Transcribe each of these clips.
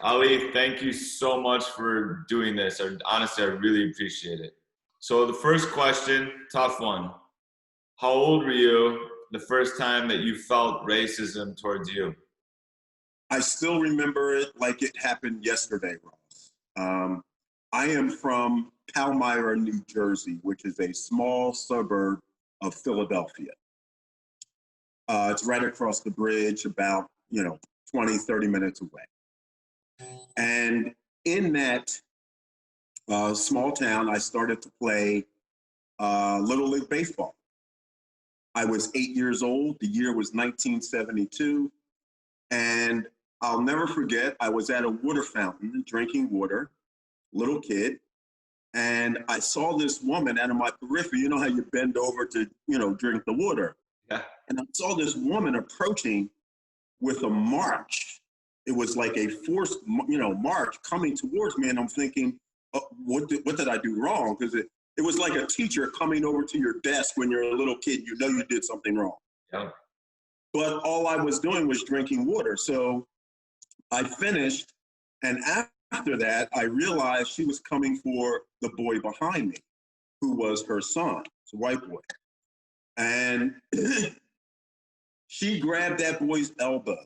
Ali, thank you so much for doing this. Honestly, I really appreciate it. So the first question, tough one. How old were you the first time that you felt racism towards you? I still remember it like it happened yesterday, Ross. I am from Palmyra, New Jersey, which is a small suburb of Philadelphia. It's right across the bridge, about 20, 30 minutes away. And in that small town, I started to play Little League Baseball. I was 8 years old. The year was 1972. And I'll never forget, I was at a water fountain drinking water, little kid, and I saw this woman out of my periphery. You know how you bend over to, drink the water? Yeah. And I saw this woman approaching with a march. It was like a forced, march coming towards me. And I'm thinking, oh, what did I do wrong? Because it was like a teacher coming over to your desk when you're a little kid. You know you did something wrong. Yeah. But all I was doing was drinking water. So I finished, and after that, I realized she was coming for the boy behind me, who was her son. It's a white boy. And she grabbed that boy's elbow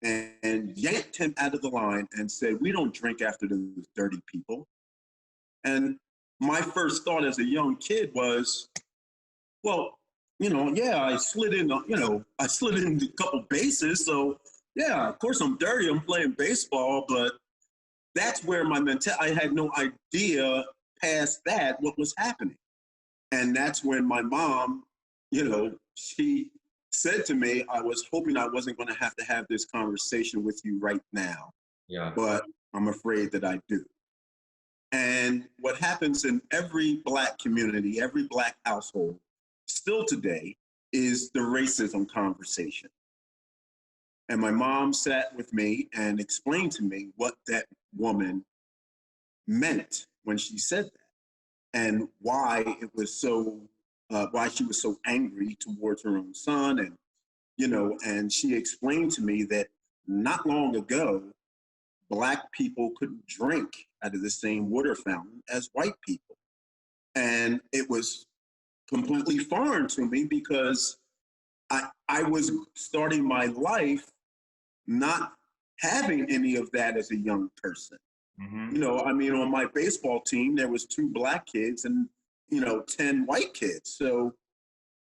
and yanked him out of the line and said, "We don't drink after those dirty people." And my first thought as a young kid was, well, I slid in, I slid in a couple bases. So yeah, of course I'm dirty. I'm playing baseball, but that's where my mentality, I had no idea past that what was happening. And that's when my mom, she said to me, "I was hoping I wasn't going to have this conversation with you right now. Yeah. But I'm afraid that I do." And what happens in every Black community, every Black household, still today, is the racism conversation. And my mom sat with me and explained to me what that woman meant when she said that, and why it was so, why she was so angry towards her own son. And, and she explained to me that not long ago, Black people couldn't drink out of the same water fountain as white people. And it was completely foreign to me because I was starting my life not having any of that as a young person. Mm-hmm. On my baseball team, there was 2 Black kids and, 10 white kids. So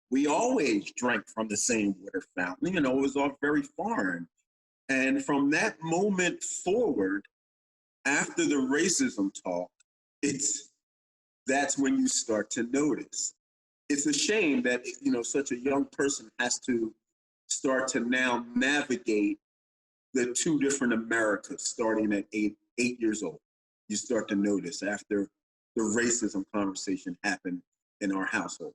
we always drank from the same water fountain. It was all very foreign. And from that moment forward, after the racism talk, that's when you start to notice. It's a shame that, such a young person has to start to now navigate the 2 different Americas starting at 8 years old. You start to notice after the racism conversation happened in our household.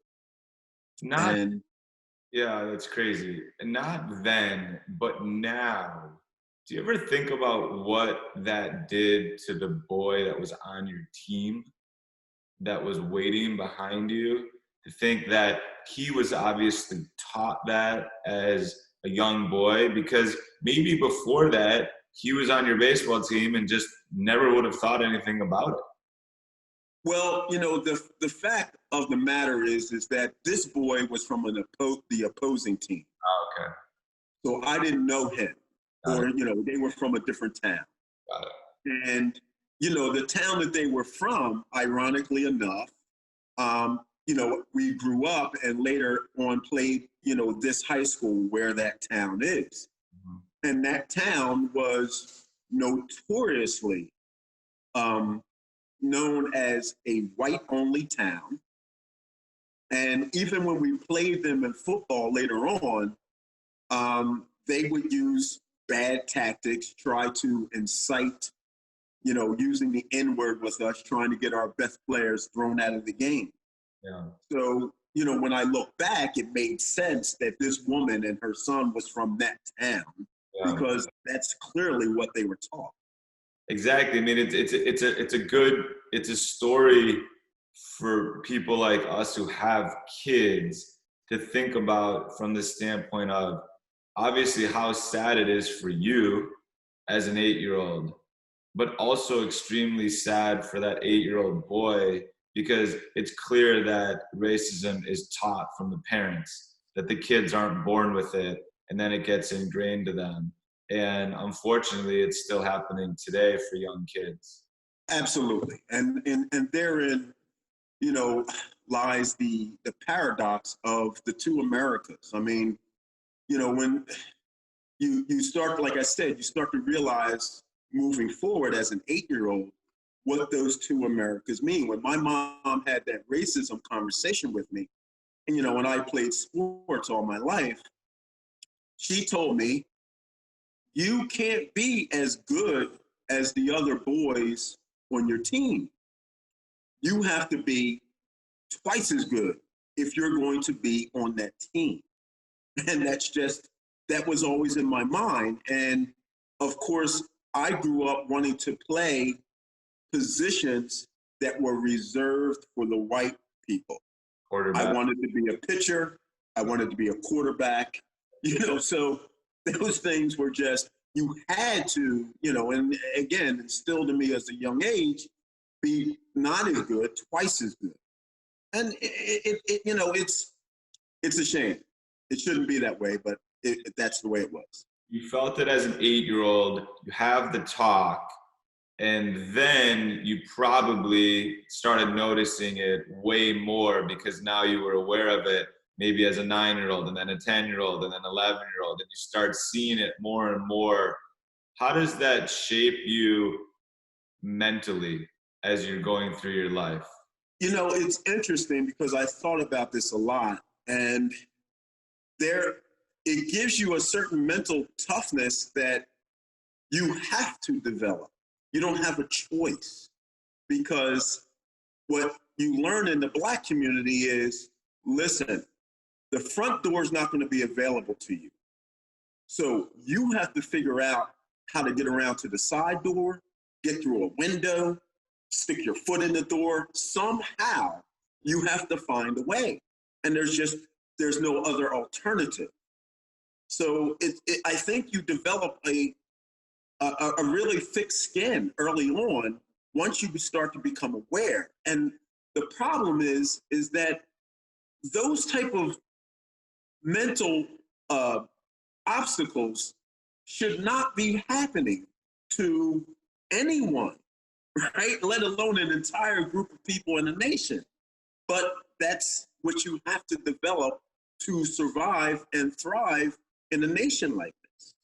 Yeah, that's crazy. And not then, but now. Do you ever think about what that did to the boy that was on your team, that was waiting behind you? To think that he was obviously taught that as a young boy, because maybe before that, he was on your baseball team and just never would have thought anything about it. Well, the fact of the matter is that this boy was from the opposing team. Oh, okay. So I didn't know him. Or, they were from a different town. Got it. And, the town that they were from, ironically enough, we grew up and later on played, this high school where that town is. Mm-hmm. And that town was notoriously known as a white-only town. And even when we played them in football later on, they would use bad tactics, try to incite, using the N-word with us, trying to get our best players thrown out of the game. Yeah. So, when I look back, it made sense that this woman and her son was from that town, because that's clearly what they were taught. Exactly. I mean, it's a story for people like us who have kids to think about from the standpoint of obviously how sad it is for you as an 8-year-old, but also extremely sad for that 8-year-old boy because it's clear that racism is taught from the parents, that the kids aren't born with it and then it gets ingrained to them. And unfortunately, it's still happening today for young kids. Absolutely. And therein, you know, lies the paradox of the two Americas. I mean, you know, when you start, like I said, you start to realize moving forward as an 8-year-old what those two Americas mean. When my mom had that racism conversation with me, and you know, when I played sports all my life, she told me, you can't be as good as the other boys on your team. You have to be twice as good if you're going to be on that team. And that was always in my mind. And of course, I grew up wanting to play positions that were reserved for the white people. I wanted to be a pitcher. I wanted to be a quarterback, you know, so those things were just, you had to, you know, and again, instilled in me as a young age, be not as good, twice as good. And you know, it's a shame. It shouldn't be that way, but that's the way it was. You felt it as an 8-year-old, you have the talk, and then you probably started noticing it way more because now you were aware of it maybe as a 9-year-old and then a 10-year-old and then 11-year-old, and you start seeing it more and more. How does that shape you mentally as you're going through your life? You know, it's interesting because I thought about this a lot, and it gives you a certain mental toughness that you have to develop. You don't have a choice, because what you learn in the Black community is, listen, the front door is not going to be available to you. So you have to figure out how to get around to the side door, get through a window, stick your foot in the door. Somehow you have to find a way. And there's no other alternative. So I think you develop a really thick skin early on once you start to become aware. And the problem is that those type of mental obstacles should not be happening to anyone, right? Let alone an entire group of people in a nation. But that's what you have to develop to survive and thrive in a nation like this.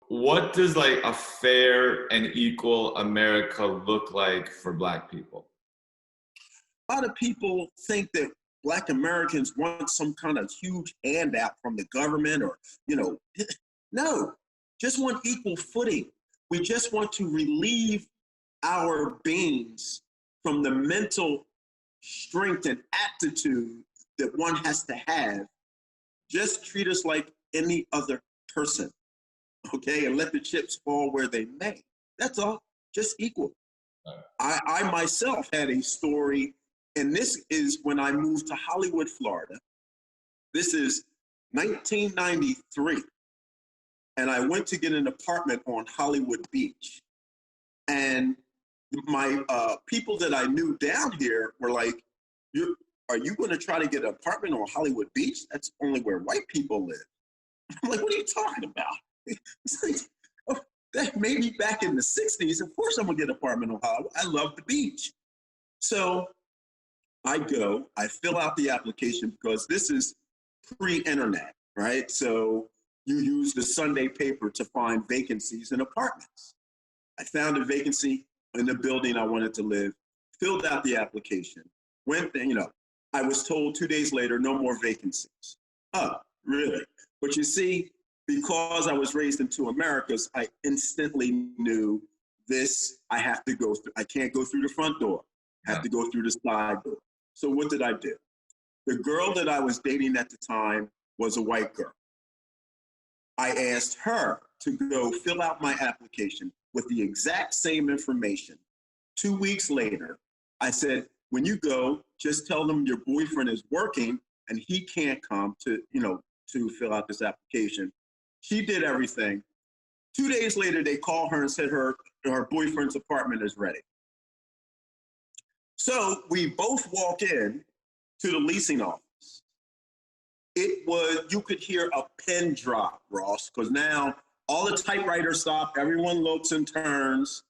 What does like a fair and equal America look like for Black people? A lot of people think that Black Americans want some kind of huge handout from the government, or, you know, no, just want equal footing. We just want to relieve our beings from the mental strength and aptitude that one has to have. Just treat us like any other person, okay? And let the chips fall where they may. That's all, just equal. I myself had a story, and this is when I moved to Hollywood, Florida. This is 1993. And I went to get an apartment on Hollywood Beach. And my people that I knew down here were like, are you going to try to get an apartment on Hollywood Beach? That's only where white people live. I'm like, what are you talking about? It's like, oh, that maybe back in the 60s, of course I'm going to get an apartment on Hollywood. I love the beach. So I fill out the application, because this is pre-internet, right? So you use the Sunday paper to find vacancies in apartments. I found a vacancy in the building I wanted to live, filled out the application, went there, you know, I was told 2 days later, no more vacancies. Oh, really? But you see, because I was raised in two Americas, I instantly knew this, I have to go through, I can't go through the front door. I have to go through the side door. So what did I do? The girl that I was dating at the time was a white girl. I asked her to go fill out my application with the exact same information. 2 weeks later, I said, when you go, just tell them your boyfriend is working and he can't come to, you know, to fill out this application. She did everything. 2 days later, they call her and said her boyfriend's apartment is ready. So we both walk in to the leasing office. It was, you could hear a pin drop, Ross, because now all the typewriters stop, everyone looks and turns.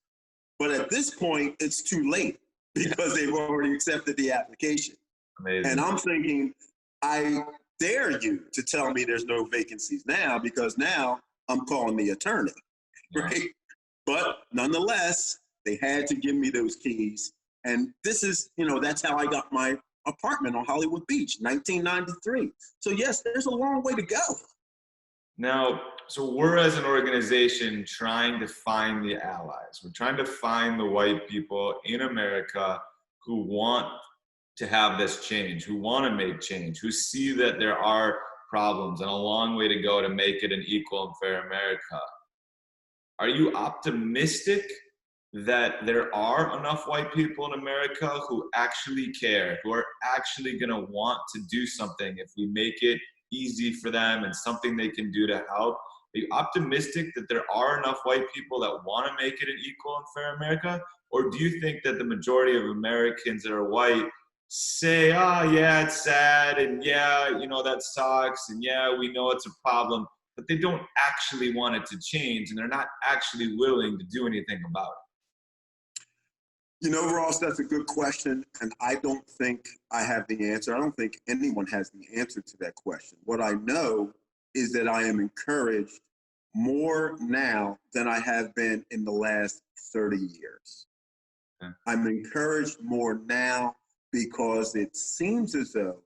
But at this point, it's too late because they've already accepted the application. Amazing. And I'm thinking, I dare you to tell me there's no vacancies now, because now I'm calling the attorney, right? But nonetheless, they had to give me those keys. And this is, that's how I got my apartment on Hollywood Beach, 1993. So yes, there's a long way to go. Now, so we're as an organization trying to find the allies. We're trying to find the white people in America who want to have this change, who want to make change, who see that there are problems and a long way to go to make it an equal and fair America. Are you optimistic that there are enough white people in America who actually care, who are actually going to want to do something if we make it easy for them and something they can do to help? Are you optimistic that there are enough white people that want to make it an equal and fair America? Or do you think that the majority of Americans that are white say, yeah, it's sad, and yeah, that sucks, and yeah, we know it's a problem, but they don't actually want it to change, and they're not actually willing to do anything about it? Ross, that's a good question, and I don't think I have the answer. I don't think anyone has the answer to that question. What I know is that I am encouraged more now than I have been in the last 30 years. Okay. I'm encouraged more now because it seems as though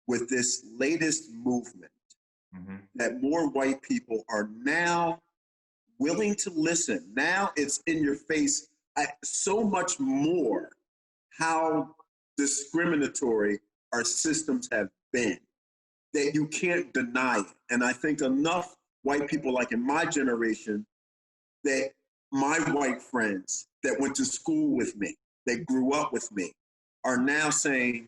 with this latest movement, that more white people are now willing to listen. Now it's in your face so much more how discriminatory our systems have been that you can't deny it. And I think enough white people, like in my generation, that my white friends that went to school with me, that grew up with me, are now saying,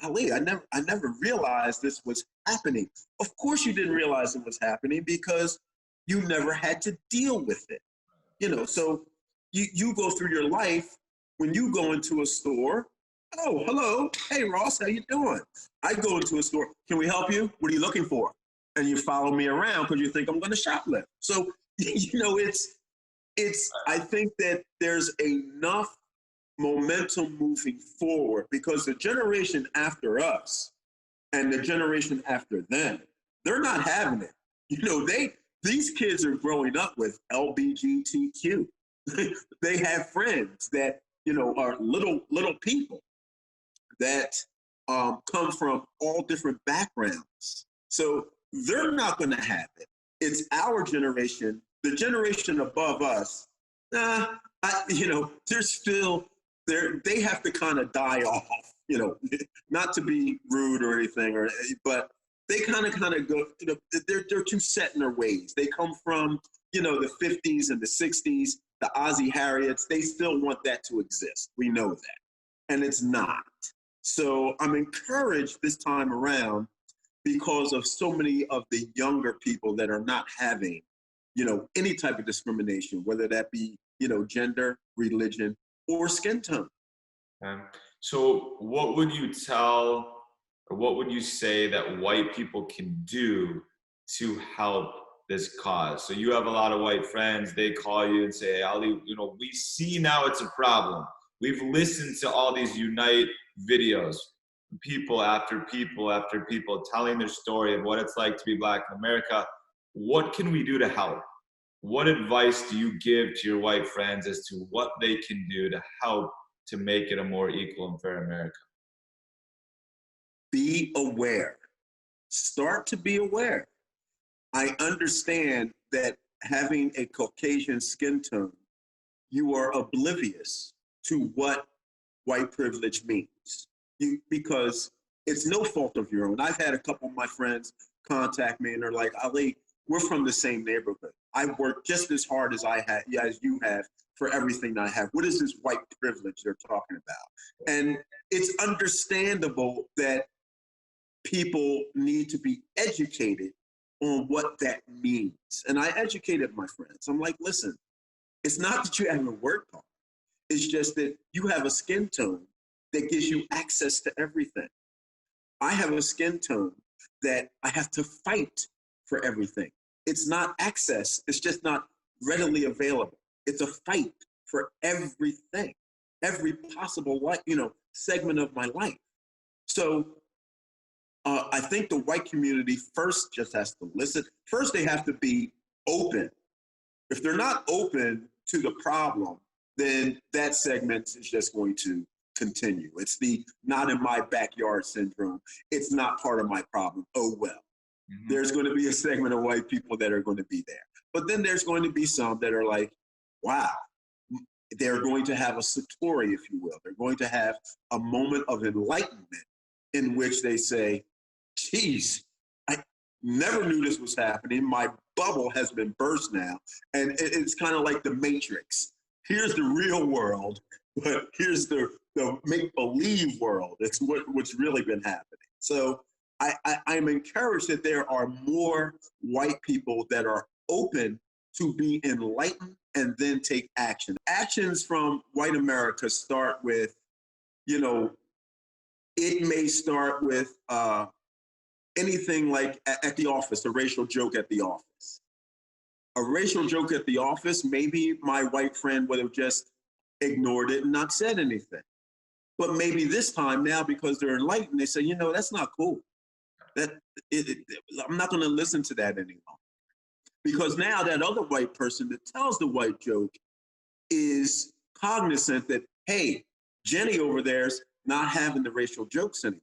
Ali, I never realized this was happening. Of course you didn't realize it was happening because you never had to deal with it. So you go through your life, when you go into a store, oh, hello, hey Ross, how you doing? I go into a store, can we help you? What are you looking for? And you follow me around because you think I'm going to shoplift. So, I think that there's enough momentum moving forward because the generation after us and the generation after them, they're not having it. These kids are growing up with LGBTQ. They have friends that, are little people that come from all different backgrounds. So they're not going to have it. It's our generation, the generation above us. There's still, they have to kind of die off, not to be rude or anything, but they kind of go, they're too set in their ways. They come from, the 50s and the 60s, the Ozzie Harriets. They still want that to exist. We know that. And it's not. So I'm encouraged this time around because of so many of the younger people that are not having, any type of discrimination, whether that be, gender, religion, or skin tone. So what would you tell, or what would you say that white people can do to help this cause? So you have a lot of white friends, they call you and say, hey, Ali, we see now it's a problem. We've listened to all these Unyte videos, people after people after people telling their story of what it's like to be Black in America. What can we do to help? What advice do you give to your white friends as to what they can do to help to make it a more equal and fair America? Be aware. Start to be aware. I understand that having a Caucasian skin tone, you are oblivious to what white privilege means. Because it's no fault of your own. I've had a couple of my friends contact me and they're like, Ali, we're from the same neighborhood. I work just as hard as you have for everything I have. What is this white privilege you're talking about? And it's understandable that people need to be educated on what that means. And I educated my friends. I'm like, listen, it's not that you haven't worked hard. It's just that you have a skin tone that gives you access to everything. I have a skin tone that I have to fight for everything. It's not access. It's just not readily available. It's a fight for everything, every possible segment of my life. So I think the white community first just has to listen. First, they have to be open. If they're not open to the problem, then that segment is just going to continue. It's the not in my backyard syndrome. It's not part of my problem. Oh, well. Mm-hmm. There's going to be a segment of white people that are going to be there. But then there's going to be some that are like, wow, they're going to have a satori, if you will. They're going to have a moment of enlightenment in which they say, geez, I never knew this was happening. My bubble has been burst now. And it's kind of like the Matrix. Here's the real world, but here's the make-believe world. It's what's really been happening. So I'm encouraged that there are more white people that are open to be enlightened and then take action. Actions from white America start with, it may start with anything like at the office, a racial joke at the office. A racial joke at the office, maybe my white friend would have just ignored it and not said anything. But maybe this time now, because they're enlightened, they say, that's not cool. I'm not going to listen to that anymore. Because now that other white person that tells the white joke is cognizant that, hey, Jenny over there's not having the racial jokes anymore.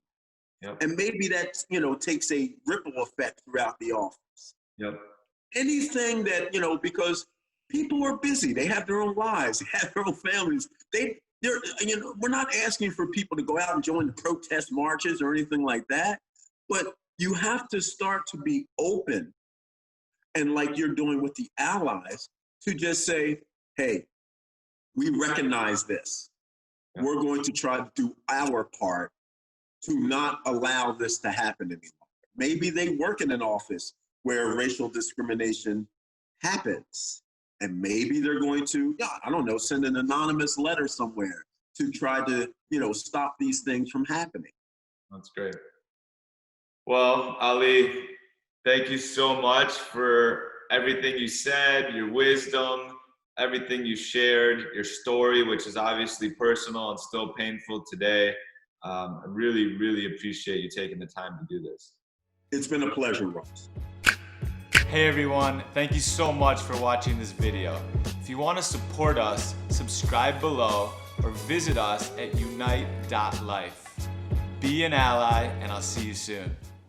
Yep. And maybe that, takes a ripple effect throughout the office. Yep. Anything that, because people are busy. They have their own lives. They have their own families. We're not asking for people to go out and join the protest marches or anything like that. But you have to start to be open, and like you're doing with the allies, to just say, hey, we recognize this. Yeah. We're going to try to do our part to not allow this to happen any longer. Maybe they work in an office where racial discrimination happens. And maybe they're going to, send an anonymous letter somewhere to try to, stop these things from happening. That's great. Well, Ali, thank you so much for everything you said, your wisdom, everything you shared, your story, which is obviously personal and still painful today. I really, really appreciate you taking the time to do this. It's been a pleasure, Ross. Hey everyone, thank you so much for watching this video. If you want to support us, subscribe below or visit us at Unyte.Life. Be an ally, and I'll see you soon.